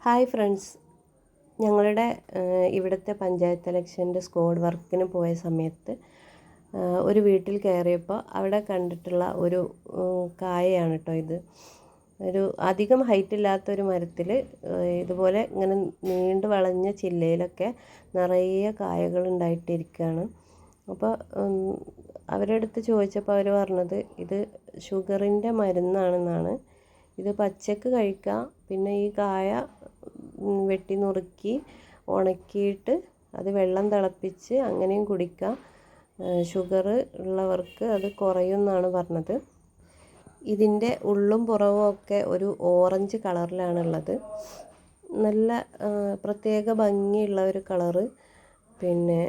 Hi friends, ഞങ്ങളുടെ ഇവിടുത്തെ പഞ്ചായത്ത് ഇലക്ഷൻ്റെ സ്ക്വാഡ് വർക്കിന് പോയ സമയത്ത് ഒരു വീട്ടിൽ കയറിയപ്പോൾ അവിടെ കണ്ടിട്ടുള്ള ഒരു കായയാണ് കേട്ടോ ഇത്. ഒരു അധികം ഹൈറ്റ് ഇല്ലാത്തൊരു മരത്തിൽ ഇതുപോലെ ഇങ്ങനെ നീണ്ടു വളഞ്ഞ ചില്ലയിലൊക്കെ നിറയെ കായകൾ ഉണ്ടായിട്ടിരിക്കുകയാണ്. അപ്പോൾ അവരുടെ അടുത്ത് ചോദിച്ചപ്പോൾ അവർ പറഞ്ഞത് ഇത് ഷുഗറിൻ്റെ മരുന്നാണെന്നാണ്. ഇത് പച്ചക്ക് കഴിക്കാം, പിന്നെ ഈ കായ വെട്ടി നുറുക്കി ഉണക്കിയിട്ട് അത് വെള്ളം തിളപ്പിച്ച് അങ്ങനെയും കുടിക്കാം. ഷുഗർ ഉള്ളവർക്ക് അത് കുറയും എന്നാണ് പറഞ്ഞത്. ഇതിൻ്റെ ഉള്ളും പുറവും ഒക്കെ ഒരു ഓറഞ്ച് കളറിലാണുള്ളത്. നല്ല പ്രത്യേക ഭംഗിയുള്ള ഒരു കളറ്. പിന്നെ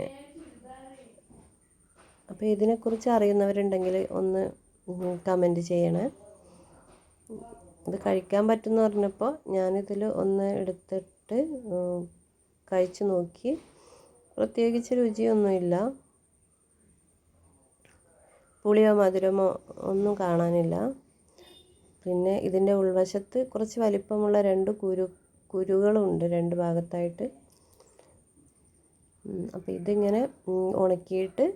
അപ്പോൾ ഇതിനെക്കുറിച്ച് അറിയുന്നവരുണ്ടെങ്കിൽ ഒന്ന് കമൻറ്റ് ചെയ്യണേ. ഇത് കഴിക്കാൻ പറ്റുമെന്ന് പറഞ്ഞപ്പോൾ ഞാനിതിൽ ഒന്ന് എടുത്തിട്ട് കഴിച്ച് നോക്കി. പ്രത്യേകിച്ച് രുചിയൊന്നുമില്ല, പുളിയോ മധുരമോ ഒന്നും കാണാനില്ല. പിന്നെ ഇതിൻ്റെ ഉൾവശത്ത് കുറച്ച് വലിപ്പമുള്ള കുരുകളുണ്ട് രണ്ട് ഭാഗത്തായിട്ട്. അപ്പോൾ ഇതിങ്ങനെ ഉണക്കിയിട്ട്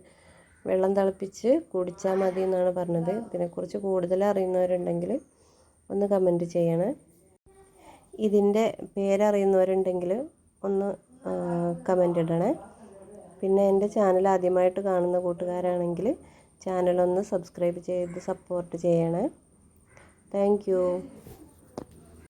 വെള്ളം തിളപ്പിച്ച് കുടിച്ചാൽ മതി എന്നാണ് പറഞ്ഞത്. ഇതിനെക്കുറിച്ച് കൂടുതൽ അറിയുന്നവരുണ്ടെങ്കിൽ ഒന്ന് കമൻറ്റ് ചെയ്യണേ. ഇതിൻ്റെ പേരറിയുന്നവരുണ്ടെങ്കിൽ ഒന്ന് കമൻ്റ് ഇടണേ. പിന്നെ എൻ്റെ ചാനൽ ആദ്യമായിട്ട് കാണുന്ന കൂട്ടുകാരാണെങ്കിൽ ചാനലൊന്ന് സബ്സ്ക്രൈബ് ചെയ്ത് സപ്പോർട്ട് ചെയ്യണേ. Thank you.